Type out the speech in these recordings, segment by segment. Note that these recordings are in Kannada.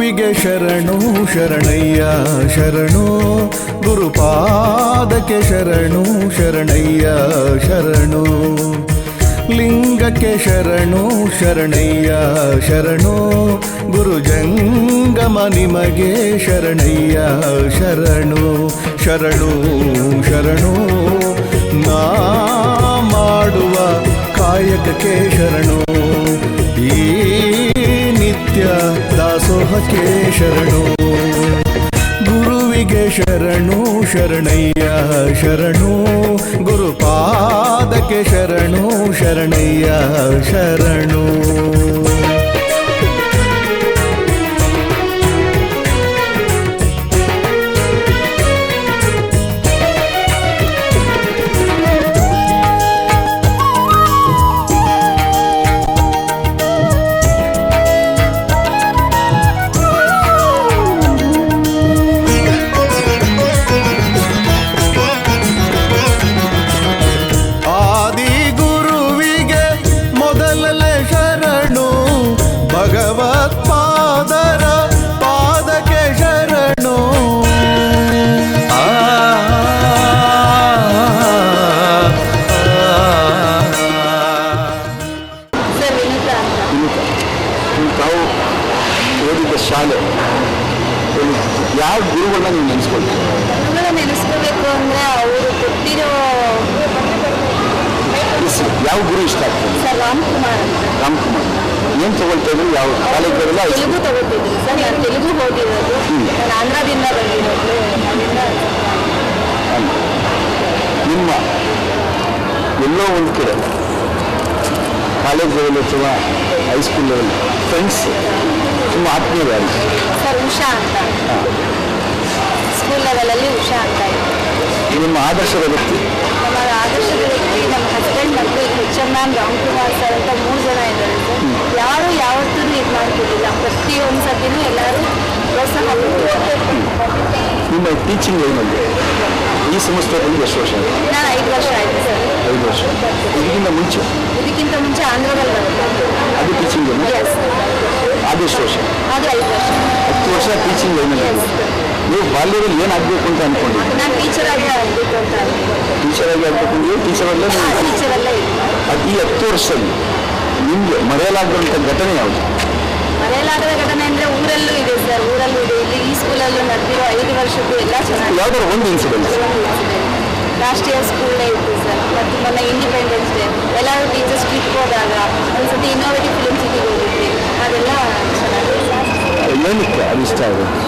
ಗುರುವಿಗೆ ಶರಣು ಶರಣಯ್ಯ ಶರಣು, ಗುರುಪಾದಕ್ಕೆ ಶರಣು ಶರಣಯ್ಯ ಶರಣು, ಲಿಂಗಕ್ಕೆ ಶರಣು ಶರಣಯ್ಯ ಶರಣು, ಗುರು ಜಂಗಮ ನಿಮಗೆ ಶರಣಯ್ಯ ಶರಣು ಶರಣು ಶರಣು, ನಾ ಮಾಡುವ ಕಾಯಕಕ್ಕೆ ಶರಣು, ಈ ನಿತ್ಯ ದಾಸೋಹಕ್ಕೆ ಶರಣು, ಗುರುವಿಗೆ ಶರಣು ಶರಣಯ್ಯ ಶರಣು, ಗುರುಪಾದಕ್ಕೆ ಶರಣು ಶರಣಯ್ಯ ಶರಣು. ಭಗವತ್ಪಾದರ ಪಾದಕ್ಕೆ ಶರಣು, ತಾವು ಓದಿದ ಶಾಲೆ ಯಾವ ಗುರುಗಳನ್ನ ನೀವು ನೆನೆಸ್ಕೊಳ್ತೀವಿ? ನೆನೆಸ್ಕೋಬೇಕು ಅಂದ್ರೆ ಅವರು ಕೊಟ್ಟಿರೋ ಯಾವ ಗುರು ಇಷ್ಟ ಆಗ್ತದೆ? ಸರ್ ರಾಮ್ಕುಮಾರ್ ಅಂತ. ರಾಮ್ಕುಮಾರ್ ಏನು ತಗೊಳ್ತಾ ಇದ್ರು? ಯಾವ ಕಾಲೇಜುಗಳೆಲ್ಲ? ತೆಲುಗು ತಗೋತಿದ್ರು ಸರ್. ನಾನು ತೆಲುಗು ಓದಿರೋದು, ನಾನು ಆಂಧ್ರದಿಂದ ಬಂದಿರೋದು. ನಿಮ್ಮ ಎಲ್ಲೋ ಒಂದು ಕಡೆ ಕಾಲೇಜ್ ಲೆವೆಲ್ ಅಥವಾ ಹೈಸ್ಕೂಲ್ ಲೆವೆಲ್ ಫ್ರೆಂಡ್ಸ್ ತುಂಬ ಆತ್ಮೀಯರು ಯಾರು? ಸರ್ ಉಷಾ ಅಂತ, ಸ್ಕೂಲ್ ಲೆವೆಲಲ್ಲಿ ಉಷಾ ಅಂತ ಇತ್ತು. ನಿಮ್ಮ ಆದರ್ಶದ ವ್ಯಕ್ತಿ? ನಮ್ಮ ಆದರ್ಶದ ವ್ಯಕ್ತಿ ನಮ್ಮ ಹಸ್ಬೆಂಡ್ ಮತ್ತು ಎಚ್.ಎಂ. ಮ್ಯಾಮ್, ರಾಮ್ಕುಮಾರ್ ಸರ್ ಅಂತ 3 ಜನ ಇದ್ದಾರೆ ಸರ್. ಯಾರು ಯಾವತ್ತೂ ಇದು ಮಾಡ್ತಿರ್ಲಿಲ್ಲ, ಪ್ರತಿಯೊಂದು ಸತಿನೂ ಎಲ್ಲರೂ ಪ್ರೋತ್ಸಾಹ ಕೊಡ್ತಿದ್ರು. ನಿಮ್ಮ ಟೀಚಿಂಗ್ ಲೈನಲ್ಲಿ ಈ ಸಂಸ್ಥೆ ಬಂದು ಎಷ್ಟು ವರ್ಷ ಆಯಿತು? ನಾನು 5 ವರ್ಷ ಆಯಿತು ಸರ್. 5 ವರ್ಷ. ಇದಕ್ಕಿಂತ ಮುಂಚೆ ಆಂಧ್ರದಲ್ಲಿ ಬರುತ್ತೆ ಅದು ಟೀಚಿಂಗ್ ಲೈನ್? ಎಸ್. ಅದು ಎಷ್ಟು ವರ್ಷ? ಅದು 5 ವರ್ಷ. 10 ವರ್ಷ ಟೀಚಿಂಗ್ ಲೈನಲ್ಲಿ. ನೀವು ಬಾಲ್ಯದಲ್ಲಿ ಏನಾಗಬೇಕು ಅಂತ ಅಂದ್ಕೊಂಡಿದ್ದೀರಿ? ನಾನು ಟೀಚರ್ ಆಗಿ ಆಗಬೇಕು ಅಂತ. ಟೀಚರ್ ಆಗಿ ಆಗಬೇಕು ಅಂದರೆ ಟೀಚರಲ್ಲೇ ಅದು ಈ 10 ವರ್ಷದಲ್ಲಿ ನಿಮಗೆ ಮರೆಯಲಾಗದಂಥ ಘಟನೆ ಯಾವುದು? ಮರೆಯಲಾಗದ ಘಟನೆ ಅಂದರೆ ಊರಲ್ಲೂ ಇದೆ ಸರ್, ಊರಲ್ಲೂ ಇದೆ, ಇಲ್ಲಿ ಈ ಸ್ಕೂಲಲ್ಲೂ ನಡೆದಿರೋ 5 ವರ್ಷಕ್ಕೂ ಎಲ್ಲ ಚೆನ್ನಾಗಿ. ಯಾವ್ದಾದ್ರು ಒಂದು ಇನ್ಸಿಡೆಂಟ್? ರಾಷ್ಟ್ರೀಯ ಸ್ಕೂಲೇ ಇತ್ತು ಸರ್. ಮತ್ತು ಮೊನ್ನೆ ಇಂಡಿಪೆಂಡೆನ್ಸ್ ಡೇ ಎಲ್ಲರೂ ಟೀಚರ್ಸ್ ಟ್ರಿಪ್ ಹೋದಾಗ ಒಂದ್ಸತಿ ಇನ್ನೋವೇಟಿವ್ ಫಿಲ್ಮ್ ಸಿಟಿಗೆ ಹೋಗಿದ್ವಿ, ಅದೆಲ್ಲ ಚೆನ್ನಾಗಿದೆ. ಏನಕ್ಕೆ ಅದು ಇಷ್ಟ ಆಗುತ್ತೆ?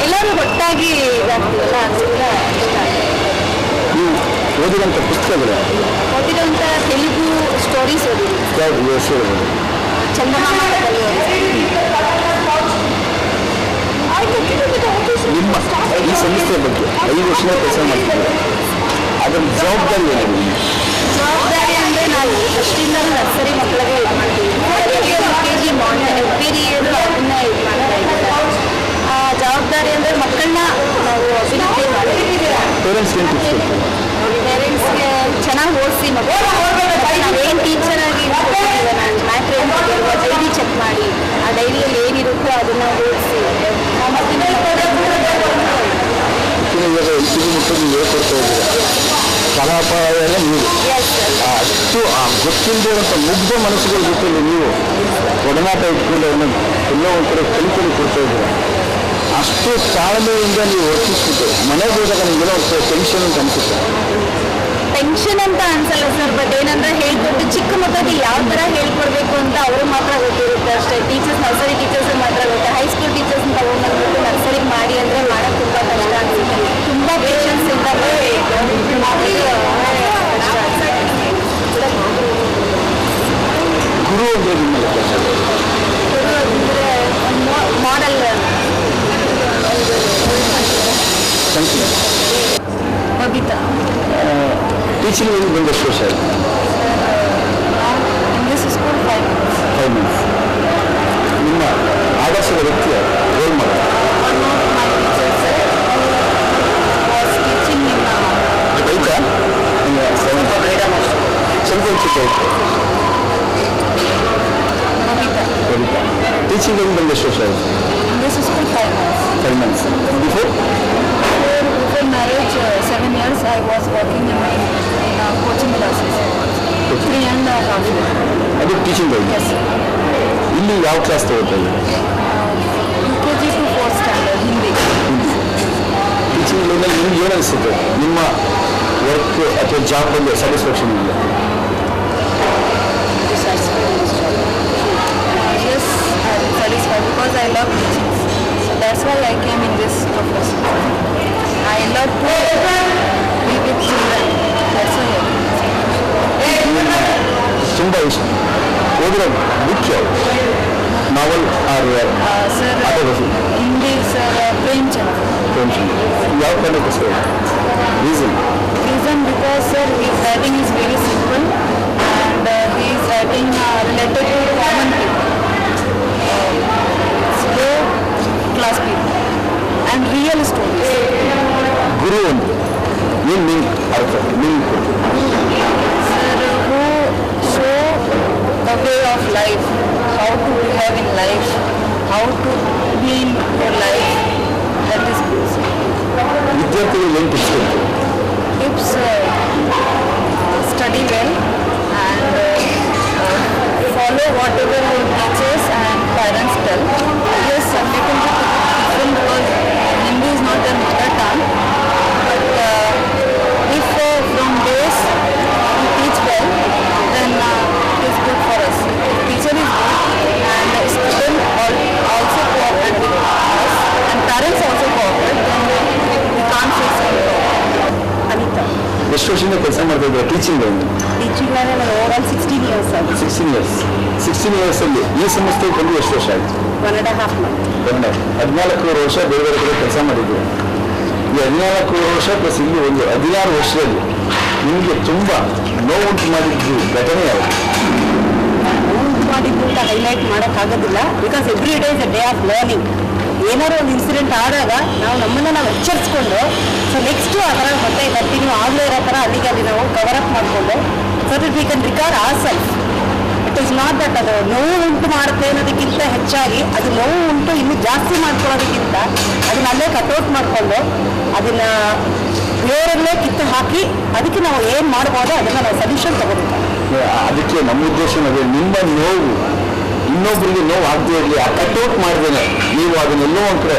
ಎಲ್ಲರೂ ಒಟ್ಟಾಗಿ ಇದಾಗ್ತೀವಲ್ಲ, ಅದರಿಂದ ಇಷ್ಟ ಆಗಿದೆ. ನೀವು ಓದಿದಂಥ ಪುಸ್ತಕಗಳು? ಓದಿದಂಥ ತೆಲುಗು ಸ್ಟೋರೀಸ್ ಓದಿದ್ವಿ. ಯಾವುದು ಹೆಸರು? ಚಂದಮಾಮ ಕಥೆಗಳು. ನಿಮ್ಮ ಈ ಸಂಸ್ಥೆಯ ಬಗ್ಗೆ 5 ವರ್ಷ ಕೆಲಸ ಮಾಡ್ತಿದ್ದೀವಿ, ಅದರ ಜವಾಬ್ದಾರಿ ಏನು? ಜವಾಬ್ದಾರಿ ಅಂದರೆ ನಾವು ಫಸ್ಟಿಂದ ನರ್ಸರಿ ಮಕ್ಕಳಿಗೆ ಇದು ಮಾಡ್ತೀವಿ. LKG LPD ಅದನ್ನ ಇದು ಮಾಡ್ತಾ ಇದ್ದೀವಿ. ಆ ಜವಾಬ್ದಾರಿ ಅಂದರೆ ಮಕ್ಕಳನ್ನ ನಾವು ಅಭಿವೃದ್ಧಿ ಮಾಡ್ತೀವಿ. ಪೇರೆಂಟ್ಸ್ಗೆ ಏನು ಟಿಪ್ಸ್ ಕೊಡ್ತೀವಿ? ಪೇರೆಂಟ್ಸ್ಗೆ ಚೆನ್ನಾಗಿ ಓದಿಸಿ ಮಕ್ಕಳು. ನಾವೇನು ಟೀಚರ್ ಆಗಿ ನಾನು ಮ್ಯಾಟ್ರ್ ಡೈರಿ ಚೆಕ್ ಮಾಡಿ, ಆ ಡೈರಿಯಲ್ಲಿ ಏನಿರುತ್ತೋ ಅದನ್ನು ಓದಿಸಿ ಇವಾಗ LPG ಮಕ್ಕಳು ನೀವು ಹೇಳ್ಕೊಡ್ತಾ ಇದ್ದೀರಾ, ಕಲಾಪಾಯ ಎಲ್ಲ ನೀವು ಅಷ್ಟು ಗೊತ್ತಿಲ್ಲದೆ ಇರೋಂಥ ಮುಗ್ಧ ಮನಸ್ಸುಗಳ ಜೊತೆಯಲ್ಲಿ ನೀವು ಒಡನಾಟ ಇಟ್ಕೊಂಡು ಅವ್ರನ್ನ ಎಲ್ಲೋ ಒಂದು ಕಡೆ ಕಲಿಕಲಿ ಕೊಡ್ತಾ ಇದ್ದೀರಾ. ಅಷ್ಟು ತಾಳ್ಮೆಯಿಂದ ನೀವು ವರ್ತಿಸ್ಬಿಟ್ಟು ಮನೆಗೆ ಹೋದಾಗ ನಿಮಗೆಲ್ಲ ಒಂದು ಟೆನ್ಷನ್ ಅಂತ ಅನಿಸುತ್ತೆ? ಟೆನ್ಷನ್ ಅಂತ ಅನ್ಸಲ್ಲ ಸರ್, ಬಟ್ ಏನಂದ್ರೆ ಹೇಳ್ಕೊಟ್ಟು ಚಿಕ್ಕ ಮಕ್ಕಳಿಗೆ ಯಾವ ಥರ ಹೇಳ್ಕೊಡ್ಬೇಕು ಅಂತ ಅವರು ಮಾತ್ರ ಗೊತ್ತಿರುತ್ತೆ ಅಷ್ಟೇ. ಟೀಚರ್ಸ್, ನರ್ಸರಿ ಟೀಚರ್ಸ್ ಮಾತ್ರ ಗೊತ್ತೆ. ಹೈಸ್ಕೂಲ್ ಟೀಚರ್ಸ್ನ ತಗೊಂಡ್ಬಂದ್ಬಿಟ್ಟು ನರ್ಸರಿಗೆ ಮಾಡಿ ಅಂದರೆ ಮಾಡೋಕ್ಕೆ ತುಂಬ ಕಷ್ಟ ಅನಿಸುತ್ತೆ. ತುಂಬ ಪೇಷನ್ಸಿಂದ ಮಾಡಿ ಗುರು ಅಂದರೆ ನಿಮ್ಮಲ್ಲಿ ಕೆಲಸ? ಗುರು ಅಂದರೆ ಮಾಡೆಲ್ ಬಬಿತಾ. ಟೀಚಿಂಗ್ ಏನು ಬಂದು ಎಷ್ಟು ವರ್ಷ ಆಯಿತು? English school 5 months. ನಿಮ್ಮ ಆದರ್ಶದ ವ್ಯಕ್ತಿಯ ರೋಲ್ ಮಾಡಲ್? ಸ್ವಲ್ಪ ಟೀಚಿಂಗ್ ಏನು ಬಂದು ಎಷ್ಟು ವರ್ಷ ಆಯಿತು? 5 months. Before? Before marriage, 7 years, I was working in coaching classes. 3.5 years. ಅದು ಟೀಚಿಂಗ್ ಟೈಮ್. Yes. ಇಲ್ಲಿ ಯಾವ ಕ್ಲಾಸ್ ತಗೋತಾ ಇದ್ದೀರಾ? UKG to 4th standard, Hindi. Teaching ಲೈನಲ್ಲಿ ನಿಮ್ಗೆ ಏನು ಅನಿಸುತ್ತೆ? ನಿಮ್ಮ ವರ್ಕ್ ಅಥವಾ ಜಾಬಲ್ಲಿ ಸ್ಯಾಟಿಸ್ಫ್ಯಾಕ್ಷನ್ ಇದೆಯಾ? Yes, I'm satisfied because I love teaching. So that's why I came in this profession. I love to be with children. That's why ತುಂಬ ಇಷ್ಟ ಓದಿರೋ ಬುಕ್ ಯಾವುದು? Novel or sir, autobiography? Hindi, sir, Premchand. ಯಾವ ಕಾರಣಕ್ಕೋಸ್ಕರ? Reason? Reason because, sir, his writing is very simple and he is writing related to common people, slow class people and real stories. ಗುರು ಒಂದು ಏನು ಮೀನ್ ಅರ್ಥ ಮೀನ್ Sir, who show the way of life, how to behave in life, how to be in your life. That is good, sir. ವಿದ್ಯಾರ್ಥಿಗಳು ಏನು ಟಿಪ್ಸ್ ಕೊಡ್ತಾರೆ? Tips, study well and follow whatever your teachers and parents tell. Yes, a little bit different because Hindi is not a mother tongue, but if from base we teach well, then it is good for us. If teacher is good and student also cooperate with us and parents also cooperate, then we can't face any problem. Anita. ಎಷ್ಟು ವರ್ಷದಿಂದ ಕೆಲಸ ಮಾಡ್ತಾ ಇದ್ದಾರೆ teaching line? Teaching line and overall 16 years, sir. 16 years. 16 ಇಯರ್ಸಲ್ಲಿ ಈ ಸಂಸ್ಥೆಗೆ ಬಂದು ಎಷ್ಟು ವರ್ಷ ಆಯಿತು? 1.5 months. 14 ವರ್ಷ ಬೇರೆ ಬೇರೆ ಕಡೆ ಕೆಲಸ ಮಾಡಿದ್ರು. ಈ 14 ವರ್ಷ ಪ್ಲಸ್ ಇಲ್ಲಿ ಒಂದು 16 ವರ್ಷದಲ್ಲಿ ನಿಮಗೆ ತುಂಬ ನೋವುಂಟು ಮಾಡಿದ್ದು ಘಟನೆ ಯಾವುದು? ಮಾಡಿದ್ದು ಅಂತ ಹೈಲೈಟ್ ಮಾಡೋಕ್ಕಾಗೋದಿಲ್ಲ because every day is a day of learning. ಏನಾದ್ರು ಒಂದು ಇನ್ಸಿಡೆಂಟ್ ಆದಾಗ ನಮ್ಮನ್ನು ನಾವು ಎಚ್ಚರಿಸ್ಕೊಂಡು ಸೊ ನೆಕ್ಸ್ಟು ಆ ಥರ ಮತ್ತೆ ಕಂಟಿನ್ಯೂ ಆಗಲೇ ಇರೋ ಥರ ಅಲ್ಲಿಗೆ ಅಲ್ಲಿ ನಾವು ಕವರ್ ಅಪ್ ಮಾಡಿಕೊಂಡು so that we can record our self. It is not that ಅದು ನೋವು ಉಂಟು ಮಾಡುತ್ತೆ ಅನ್ನೋದಕ್ಕಿಂತ ಹೆಚ್ಚಾಗಿ ಅದು ನೋವು ಉಂಟು ಇನ್ನೂ ಜಾಸ್ತಿ ಮಾಡ್ಕೊಳ್ಳೋದಕ್ಕಿಂತ ಅದನ್ನ ಅಲ್ಲೇ ಕಟ್ಔಟ್ ಮಾಡಿಕೊಂಡು ಅದನ್ನು ಬೇರೆಲ್ಲೇ ಕಿತ್ತು ಹಾಕಿ ಅದಕ್ಕೆ ನಾವು ಏನು ಮಾಡ್ಬೋದು ಅದನ್ನು ನಾವು ಸೊಲ್ಯೂಷನ್ ತಗೋಬೇಕು. ಅದಕ್ಕೆ ನಮ್ಮ ಉದ್ದೇಶ ಅದೇ, ನಿಮ್ಮ ನೋವು ಇನ್ನೊಬ್ಬರಿಗೆ ನೋವು ಆಗದೆ ಇರಲಿ, ಆ ಕಟ್ಔಟ್ ಮಾಡಿದ್ದೇನೆ ನೀವು ಅದನ್ನೆಲ್ಲೋ ಒಂದು ಕಡೆ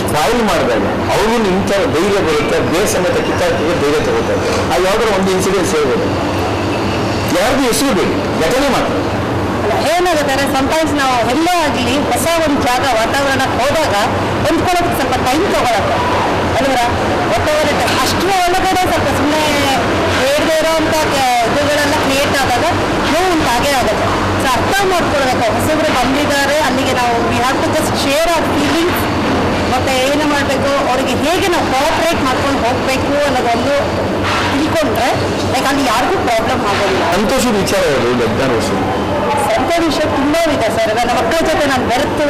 ಸ್ಪಾಯಿಲ್ ಮಾಡಿದಾಗ ಅವ್ರಿಗೂ ನಿಮ್ಮ ಥರ ಧೈರ್ಯ ಬರುತ್ತೆ, ಬೇರೆ ಸಮೇತ ಕಿತ್ತಾಕಿಗೆ ಧೈರ್ಯ ತಗೋತಾರೆ. ಆ ಯಾವ್ದಾದ್ರು ಒಂದು ಇನ್ಸಿಡೆನ್ಸ್ ಹೇಳ್ಬೋದು, ಯಾರಿಗೂ ಹೆಸರು ಬೇಡಿ, ಘಟನೆ ಮಾತ್ರ. ಏನಾಗುತ್ತೆ ಸಮಟೈಮ್ಸ್ ನಾವು ಎಲ್ಲೇ ಆಗಲಿ ಹೊಸ ಒಂದು ಜಾಗ ವಾತಾವರಣಕ್ಕೆ ಹೋದಾಗ ಹೊಂದ್ಕೊಳ್ಳೋದಕ್ಕೆ ಸ್ವಲ್ಪ ಟೈಮ್ ತಗೊಳತ್ತೆ ಅಲ್ವರ. ವಾತಾವರಣ ಅಷ್ಟರ ಒಳಗಡೆ ಸ್ವಲ್ಪ ಸುಮ್ಮನೆ ಬೇಡದೇ ಇರೋವಂಥ ಇದುಗಳೆಲ್ಲ ಕ್ರಿಯೇಟ್ ಆದಾಗ ನೋವು ಉಂಟಾಗೇ ಆಗುತ್ತೆ. ಸೊ ಅರ್ಥ ಮಾಡ್ಕೊಳ್ಬೇಕು, ಹೊಸಬ್ರು ಬಂದಿದ್ದಾರೆ ಅಲ್ಲಿಗೆ ನಾವು we have to just share our feelings ಮತ್ತು ಏನು ಮಾಡಬೇಕು ಅವರಿಗೆ ಹೇಗೆ ನಾವು ಕೋಆಪ್ರೇಟ್ ಮಾಡ್ಕೊಂಡು ಹೋಗಬೇಕು ಅನ್ನೋದೊಂದು ತಿಳ್ಕೊಂಡ್ರೆ ಲೈಕ್ ಅಲ್ಲಿ ಯಾರಿಗೂ ಪ್ರಾಬ್ಲಮ್ ಆಗೋದಿಲ್ಲ. ಸಂತೋಷದ ವಿಚಾರ ಹೇಳಿ 16 ವರ್ಷ ಸಂತ ವಿಷಯ ತುಂಬ ಇದೆ ಸರ್. ನನ್ನ ಮಕ್ಕಳ ಜೊತೆ ನಾನು ಬೆರೆತು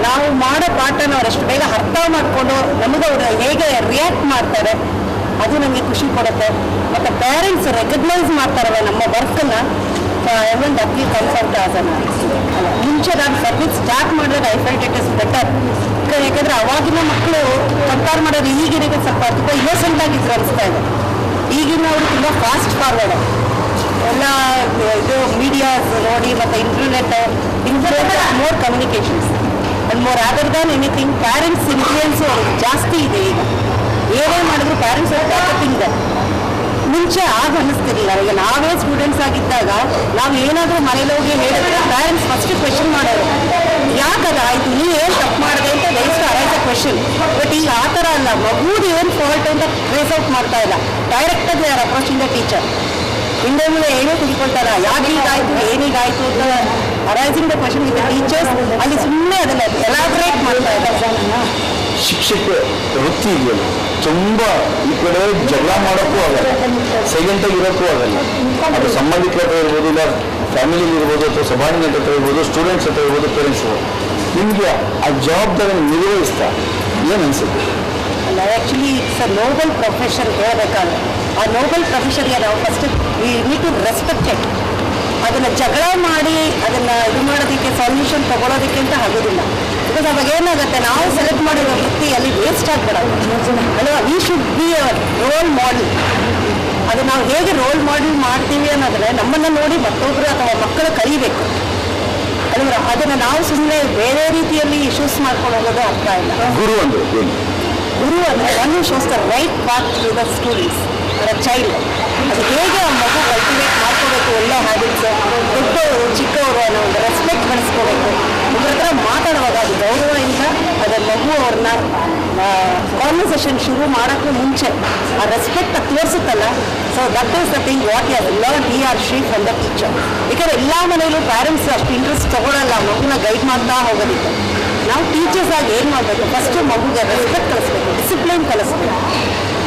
ನಾವು ಮಾಡೋ ಪಾಠನ ಅವ್ರು ಎಷ್ಟು ಬೇಗ ಅರ್ಥ ಮಾಡಿಕೊಂಡು ನಮಗೆ ಅವರು ಹೇಗೆ ರಿಯಾಕ್ಟ್ ಮಾಡ್ತಾರೆ ಅದು ನಮಗೆ ಖುಷಿ ಕೊಡುತ್ತೆ. ಮತ್ತು ಪೇರೆಂಟ್ಸ್ ರೆಕಗ್ನೈಸ್ ಮಾಡ್ತಾರಲ್ಲ ನಮ್ಮ ವರ್ಕನ್ನು ಎವನ್ ದಟ್ಲಿ ಕನ್ಸಲ್ಟ್ ಆಸನ ಮುಂಚೆ ನಾನು ಸರ್ವಿಸ್ ಸ್ಟಾರ್ಟ್ ಮಾಡಿದ್ರೆ I felt it is better. ಯಾಕಂದರೆ ಅವಾಗಿನ ಮಕ್ಕಳು ಕಂಪೇರ್ ಮಾಡೋದು ಈಗಿನ ಸ್ವಲ್ಪ ತುಂಬ ಇನ್ನೋಸೆಂಟ್ ಆಗಿದ್ರು ಅನಿಸ್ತಾ ಇದೆ. ಈಗಿನ ಅವರು ತುಂಬ ಫಾಸ್ಟ್ ಫಾರ್ವರ್ಡ್ ಎಲ್ಲ ಇದು ಮೀಡಿಯಾಸ್ ನೋಡಿ ಮತ್ತು internet more communications and more other than anything parents influence ಅವ್ರಿಗೆ ಜಾಸ್ತಿ ಇದೆ. ಈಗ ಏನೇ ಮಾಡಿದ್ರು ಪ್ಯಾರೆಂಟ್ಸ್ ಇದೆ. ಮುಂಚೆ ಆಗ ಅನ್ನಿಸ್ತಿರ್ಲಿಲ್ಲ. ಈಗ ನಾವೇ ಸ್ಟೂಡೆಂಟ್ಸ್ ಆಗಿದ್ದಾಗ ನಾವು ಏನಾದರೂ ಮನೇಲಿ ಹೋಗಿ ಹೇಳಿದ್ರೆ ಪ್ಯಾರೆಂಟ್ಸ್ ಫಸ್ಟ್ ಕ್ವೆಶನ್ ಮಾಡೋರು, ಯಾಕದಾಯಿತು ನೀವು ಏನು ತಪ್ಪು ಮಾಡಿದೆ ಅಂತ next arise a question. But ಈಗ ಆ ಥರ ಅಲ್ಲ, ಮಗುದು ಏನು ಫಾಲ್ಟ್ ಅಂತ ಟ್ರೇಸ್ ಔಟ್ ಮಾಡ್ತಾ ಇಲ್ಲ, ಡೈರೆಕ್ಟಾಗಿ ಆರ್ ಅಪ್ರೋಚಿಂಗ್ ದ ಟೀಚರ್. ಹಿಂದೆ ಮುಂದೆ ಏನೂ ತಿಳ್ಕೊಳ್ತಾರ, ಯಾಕೆ ಹೀಗಾಯಿತು ಏನೀಗಾಯಿತು ಅಂತ arising the question with teachers. ಅಲ್ಲಿ ಸುಮ್ಮನೆ ಅದನ್ನು ಎಲಾಬ್ರೇಟ್ ಮಾಡ್ತಾ ಇದ್ದಾರೆ. ಶಿಕ್ಷಕ ವೃತ್ತಿ ಇದೆಯಲ್ಲ ತುಂಬ ಈ ಕಡೆ ಜಗಳ ಮಾಡೋಕ್ಕೂ ಆಗಲ್ಲ, ಸೈಲೆಂಟಾಗಿ ಇರೋಕ್ಕೂ ಆಗಲ್ಲ. ಅದು ಸಂಬಂಧಿಕರ ಹತ್ರ ಇರ್ಬೋದು, ಇಲ್ಲ ಫ್ಯಾಮಿಲಿಲಿ ಇರ್ಬೋದು, ಅಥವಾ ಸಬಾರ್ಡಿನೇಟ್ ಹತ್ರ ಇರ್ಬೋದು, ಸ್ಟೂಡೆಂಟ್ಸ್ ಹತ್ರ ಇರ್ಬೋದು, ಪೇರೆಂಟ್ಸ್ ಇರ್ಬೋದು. ನಿಮಗೆ ಆ ಜವಾಬ್ದಾರಿ ನಿರ್ವಹಿಸ್ತಾ ಏನು ಅನಿಸುತ್ತೆ? ಅಲ್ಲ, actually it's a noble profession ಹೇಳಬೇಕಾದ್ರೆ ಆ ನೋಬಲ್ ಪ್ರೊಫೆಷನ್ಗೆ ನಾವು first we need to respect it. ಅದನ್ನು ಜಗಳ ಮಾಡಿ ಅದನ್ನು ಇದು ಮಾಡೋದಕ್ಕೆ ಸೊಲ್ಯೂಷನ್ ತಗೊಳ್ಳೋದಕ್ಕೆ ಅಂತ ಆಗೋದಿಲ್ಲ. ಬಿಕಾಸ್ ಬಿಕಾಸ್ ಅವಾಗ ಏನಾಗುತ್ತೆ ನಾವು ಸೆಲೆಕ್ಟ್ ಮಾಡಿರೋ ವೃತ್ತಿ ಅಲ್ಲಿ ವೇಸ್ಟ್ ಆಗ್ಬಿಡೋದು ಅಲ್ವಾ. We should be a role model. ಅದು ನಾವು ಹೇಗೆ ರೋಲ್ ಮಾಡೆಲ್ ಮಾಡ್ತೀವಿ ಅನ್ನೋದ್ರೆ ನಮ್ಮನ್ನು ನೋಡಿ ಮತ್ತೊಬ್ಬರು ಅಥವಾ ಮಕ್ಕಳು ಕಲಿಬೇಕು ಅಲ್ವಾ. ಅದನ್ನು ನಾವು ಸುಮ್ಮನೆ ಬೇರೆ ರೀತಿಯಲ್ಲಿ ಇಶ್ಯೂಸ್ ಮಾಡ್ಕೊಂಡು ಹೋಗೋದು ಅರ್ಥ ಇಲ್ಲ. ಗುರು ಅಂದ್ರೆ ಏನು? ಗುರು ಅಂದರೆ one shows the right path to the students the child. ಅದು ಹೇಗೆ ಆ ಮಗು ಕಲ್ಟಿವೇಟ್ ಮಾಡ್ಕೋಬೇಕು, ಒಳ್ಳೆ ಹ್ಯಾಬಿಟ್ಸ್, ದೊಡ್ಡವರು ಚಿಕ್ಕವರು ಅನ್ನೋ ಒಂದು ರೆಸ್ಪೆಕ್ಟ್ ಬೆಳೆಸ್ಕೋಬೇಕು. ಒಬ್ಬರ ಹತ್ರ ಮಾತಾಡುವಾಗ ಅದು ಗೌರವದಿಂದ ಅದರ ಮಗು ಅವ್ರನ್ನ ಕಾನ್ವರ್ಸೇಷನ್ ಶುರು ಮಾಡೋಕ್ಕೂ ಮುಂಚೆ ಆ ರೆಸ್ಪೆಕ್ಟ್ ತೋರಿಸುತ್ತಲ್ಲ. So that is the thing what you learn he or she from the teacher. ಯಾಕಂದರೆ ಎಲ್ಲ ಮನೆಯಲ್ಲೂ ಪ್ಯಾರೆಂಟ್ಸ್ ಅಷ್ಟು ಇಂಟ್ರೆಸ್ಟ್ ತಗೊಳ್ಳಲ್ಲ ಮಗುನ ಗೈಡ್ ಮಾಡ್ತಾ ಹೋಗೋದಿಕ್ಕೆ. ನಾವು ಟೀಚರ್ಸ್ ಆಗಿ ಏನು ಮಾಡಬೇಕು, ಫಸ್ಟು ಮಗುಗೆ ರೆಸ್ಪೆಕ್ಟ್ ಕಲಿಸ್ಬೇಕು, ಡಿಸಿಪ್ಲೈನ್ ಕಲಿಸ್ಬೇಕು.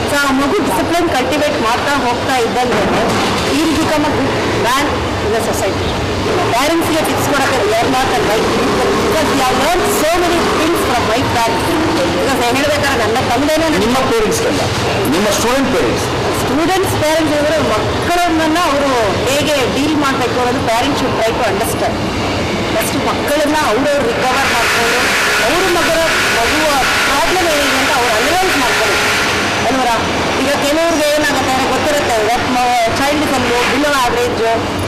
ಸೊ ಆ ಮಗು ಡಿಸಿಪ್ಲೈನ್ ಕಲ್ಟಿವೇಟ್ ಮಾಡ್ತಾ ಹೋಗ್ತಾ ಇದ್ದಂಗೆ he'll become a good man in the society. ಪ್ಯಾರೆಂಟ್ಸ್ಗೆ ಟಿಪ್ಸ್ ಕೊಡೋಕ್ಕೆ ಯಾರು ಮಾತ್ರ right because you have learn so many things from my parents. Because ಹೇಳ್ಬೇಕಾದ್ರೆ ನನ್ನ ತಂದೆನೇ ನಿಮ್ಮ ಪೇರೆಂಟ್ಸ್ ಅಲ್ಲ, ನಿಮ್ಮ ಸ್ಟೂಡೆಂಟ್ ಸ್ಟೂಡೆಂಟ್ಸ್ ಪೇರೆಂಟ್ಸ್ ಅಂದರೆ ಮಕ್ಕಳನ್ನ ಅವರು ಹೇಗೆ ಡೀಲ್ ಮಾಡಬೇಕು ಅನ್ನೋದು parents should try to understand. First ಮಕ್ಕಳನ್ನ ಅವ್ರವ್ರು ರಿಕವರ್ ಮಾಡಿಕೊಂಡು ಅವ್ರ ಮಗುವ ಪ್ರಾಬ್ಲಮ್ ಏನಿದೆ ಅಂತ ಅವ್ರು ಅನಲೈಸ್ ಮಾಡ್ಕೊಳ್ಳಿ ಅಲ್ವರ. ಈಗ ಕೆಲವ್ರಿಗೆ ಏನಾಗುತ್ತೆ ಗೊತ್ತಿರುತ್ತೆ ಚೈಲ್ಡ್ ಕಲ್ಲು ಬಿಲೋ ಆವ್ರೇಜ್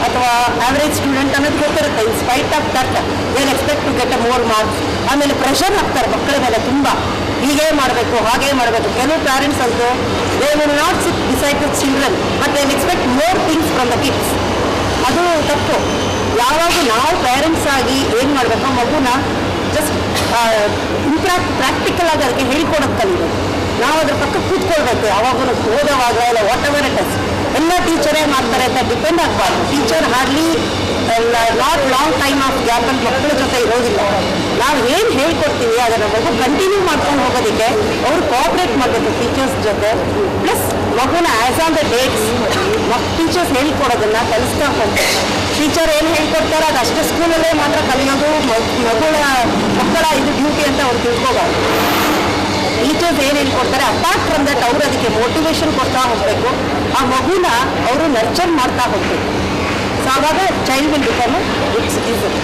ಅಥವಾ ಆವ್ರೇಜ್ ಸ್ಟೂಡೆಂಟ್ ಅನ್ನೋದು ಗೊತ್ತಿರುತ್ತೆ. In spite of that their expect to get a more marks. ಆಮೇಲೆ ಪ್ರೆಷರ್ ಹಾಕ್ತಾರೆ ಮಕ್ಕಳ ಮೇಲೆ ತುಂಬ, ಹೀಗೆ ಮಾಡಬೇಕು ಹಾಗೆ ಮಾಡಬೇಕು. ಕೆಲವು ಪ್ಯಾರೆಂಟ್ಸ್ ಅಂತೂ they will not sit decide to children but they expect more things from the kids. ಅದು ತಪ್ಪು. ಯಾವಾಗ ನಾವು ಪೇರೆಂಟ್ಸ್ ಆಗಿ ಏನು ಮಾಡಬೇಕು, ಮಗುನ ಜಸ್ಟ್ ಪ್ರಾಕ್ಟಿಕಲ್ ಆಗಿ ಅದಕ್ಕೆ ಹೇಳ್ಕೊಡೋದು ಕಲಿಬೇಕು. ನಾವು ಅದ್ರ ಪಕ್ಕ ಕೂತ್ಕೊಳ್ಬೇಕು. ಯಾವಾಗ ಓದೋವಾಗ ಇಲ್ಲ ವಾಟ್ ಎವರ್ ಇಟ್ ಇಸ್ ಎಲ್ಲ ಟೀಚರೇ ಮಾಡ್ತಾರೆ ಅಂತ ಡಿಪೆಂಡ್ ಆಗಬಾರ್ದು. Teacher hardly not long time of ಗ್ಯಾಪಲ್ಲಿ ಮಕ್ಕಳ ಜೊತೆ ಇರೋದಿಲ್ಲ. ನಾವು ಏನು ಹೇಳ್ಕೊಡ್ತೀವಿ ಅದನ್ನು ಮಗು ಕಂಟಿನ್ಯೂ ಮಾಡ್ಕೊಂಡು ಹೋಗೋದಕ್ಕೆ ಅವರು ಕೋಆಪ್ರೇಟ್ ಮಾಡಬೇಕು ಟೀಚರ್ಸ್ ಜೊತೆ. ಪ್ಲಸ್ ಮಗುನ as on the dates teachers ಹೇಳ್ಕೊಡೋದನ್ನು ಕಲಿಸ್ತಾ ಹೋಗ್ಬೇಕು. ಟೀಚರ್ ಏನು ಹೇಳ್ಕೊಡ್ತಾರೋ ಅದು ಅಷ್ಟೇ ಸ್ಕೂಲಲ್ಲೇ ಮಾತ್ರ ಕಲಿಯೋದು ಮಕ್ಕಳ ಇದು ಡ್ಯೂಟಿ ಅಂತ ಅವ್ರು ತಿಳ್ಕೋಬಾರ್ದು. ಟೀಚರ್ಸ್ ಏನು ಹೇಳ್ಕೊಡ್ತಾರೆ ಅಪಾರ್ಟ್ ಫ್ರಮ್ ದಟ್ ಅವರು ಅದಕ್ಕೆ ಮೋಟಿವೇಶನ್ ಕೊಡ್ತಾ ಹೋಗಬೇಕು. ಆ ಮಗುನ ಅವರು ನರ್ಚರ್ ಮಾಡ್ತಾ ಹೋಗಬೇಕು. ಸೊ ಆವಾಗ child will become good citizen.